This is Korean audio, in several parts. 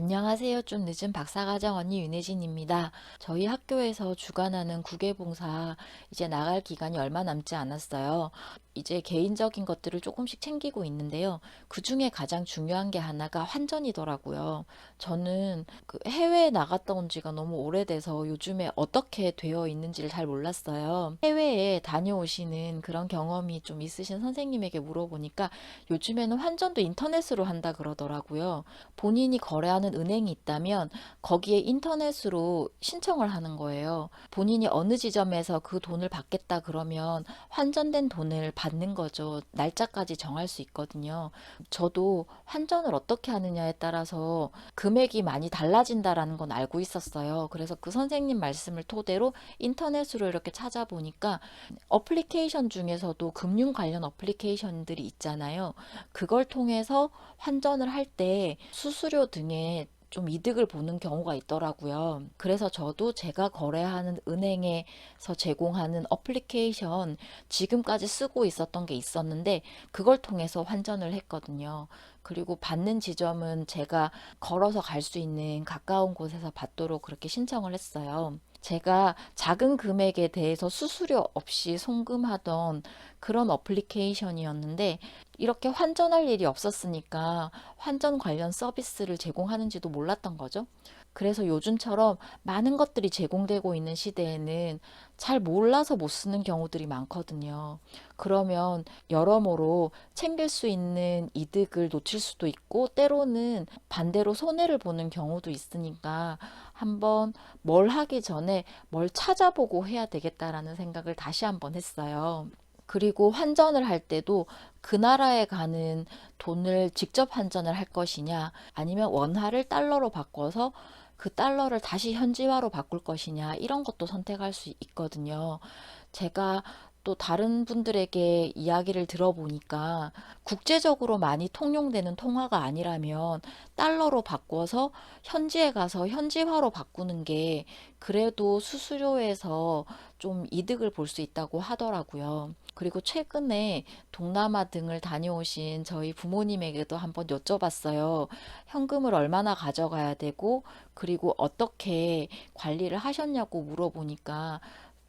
안녕하세요. 좀 늦은 박사과정 언니 윤혜진입니다. 저희 학교에서 주관하는 국외봉사 이제 나갈 기간이 얼마 남지 않았어요. 이제 개인적인 것들을 조금씩 챙기고 있는데요. 그 중에 가장 중요한 게 하나가 환전이더라고요. 저는 그 해외에 나갔다 온 지가 너무 오래돼서 요즘에 어떻게 되어 있는지를 잘 몰랐어요. 해외에 다녀오시는 그런 경험이 좀 있으신 선생님에게 물어보니까 요즘에는 환전도 인터넷으로 한다 그러더라고요. 본인이 거래하는 은행이 있다면 거기에 인터넷으로 신청을 하는 거예요. 본인이 어느 지점에서 그 돈을 받겠다 그러면 환전된 돈을 받는 거죠. 날짜까지 정할 수 있거든요. 저도 환전을 어떻게 하느냐에 따라서 금액이 많이 달라진다라는 건 알고 있었어요. 그래서 그 선생님 말씀을 토대로 인터넷으로 이렇게 찾아보니까 어플리케이션 중에서도 금융 관련 어플리케이션들이 있잖아요. 그걸 통해서 환전을 할 때 수수료 등의 좀 이득을 보는 경우가 있더라고요. 그래서 저도 제가 거래하는 은행에서 제공하는 어플리케이션 지금까지 쓰고 있었던 게 있었는데 그걸 통해서 환전을 했거든요. 그리고 받는 지점은 제가 걸어서 갈 수 있는 가까운 곳에서 받도록 그렇게 신청을 했어요. 제가 작은 금액에 대해서 수수료 없이 송금하던 그런 어플리케이션이었는데 이렇게 환전할 일이 없었으니까 환전 관련 서비스를 제공하는지도 몰랐던 거죠. 그래서 요즘처럼 많은 것들이 제공되고 있는 시대에는 잘 몰라서 못 쓰는 경우들이 많거든요. 그러면 여러모로 챙길 수 있는 이득을 놓칠 수도 있고 때로는 반대로 손해를 보는 경우도 있으니까 한번 뭘 하기 전에 뭘 찾아보고 해야 되겠다라는 생각을 다시 한번 했어요. 그리고 환전을 할 때도 그 나라에 가는 돈을 직접 환전을 할 것이냐, 아니면 원화를 달러로 바꿔서 그 달러를 다시 현지화로 바꿀 것이냐, 이런 것도 선택할 수 있거든요. 제가 또 다른 분들에게 이야기를 들어보니까 국제적으로 많이 통용되는 통화가 아니라면 달러로 바꿔서 현지에 가서 현지화로 바꾸는 게 그래도 수수료에서 좀 이득을 볼 수 있다고 하더라고요. 그리고 최근에 동남아 등을 다녀오신 저희 부모님에게도 한번 여쭤봤어요. 현금을 얼마나 가져가야 되고, 그리고 어떻게 관리를 하셨냐고 물어보니까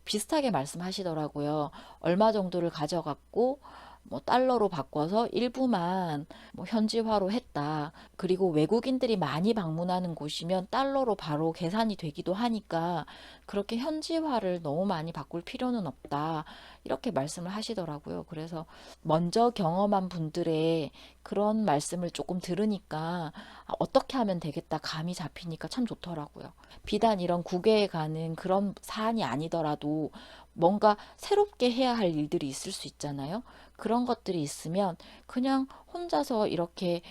비슷하게 말씀하시더라고요. 얼마 정도를 가져갔고, 뭐 달러로 바꿔서 일부만 뭐 현지화로 했다. 그리고 외국인들이 많이 방문하는 곳이면 달러로 바로 계산이 되기도 하니까 그렇게 현지화를 너무 많이 바꿀 필요는 없다. 이렇게 말씀을 하시더라고요. 그래서 먼저 경험한 분들의 그런 말씀을 조금 들으니까 어떻게 하면 되겠다 감이 잡히니까 참 좋더라고요. 비단 이런 국외에 가는 그런 사안이 아니더라도 뭔가 새롭게 해야 할 일들이 있을 수 있잖아요. 그런 것들이 있으면 그냥 혼자서 이렇게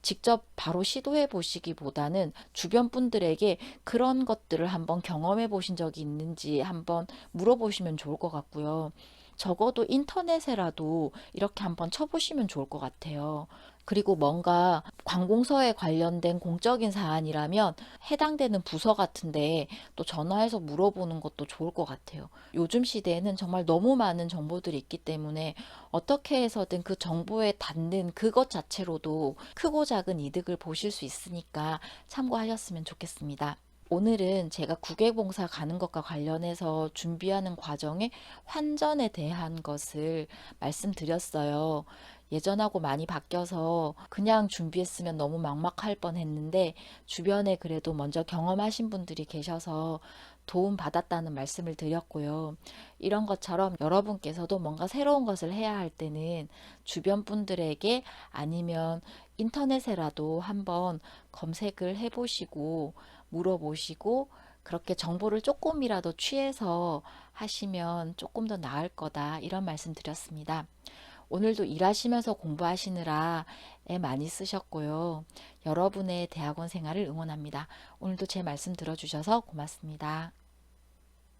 직접 바로 시도해 보시기보다는 주변 분들에게 그런 것들을 한번 경험해 보신 적이 있는지 한번 물어보시면 좋을 것 같고요. 적어도 인터넷에라도 이렇게 한번 쳐보시면 좋을 것 같아요. 그리고 뭔가 관공서에 관련된 공적인 사안이라면 해당되는 부서 같은데 또 전화해서 물어보는 것도 좋을 것 같아요. 요즘 시대에는 정말 너무 많은 정보들이 있기 때문에 어떻게 해서든 그 정보에 닿는 그것 자체로도 크고 작은 이득을 보실 수 있으니까 참고하셨으면 좋겠습니다. 오늘은 제가 국외봉사 가는 것과 관련해서 준비하는 과정에 환전에 대한 것을 말씀드렸어요. 예전하고 많이 바뀌어서 그냥 준비했으면 너무 막막할 뻔했는데 주변에 그래도 먼저 경험하신 분들이 계셔서 도움 받았다는 말씀을 드렸고요. 이런 것처럼 여러분께서도 뭔가 새로운 것을 해야 할 때는 주변 분들에게 아니면 인터넷에라도 한번 검색을 해보시고 물어보시고 그렇게 정보를 조금이라도 취해서 하시면 조금 더 나을 거다 이런 말씀 드렸습니다. 오늘도 일하시면서 공부하시느라 애 많이 쓰셨고요. 여러분의 대학원 생활을 응원합니다. 오늘도 제 말씀 들어주셔서 고맙습니다.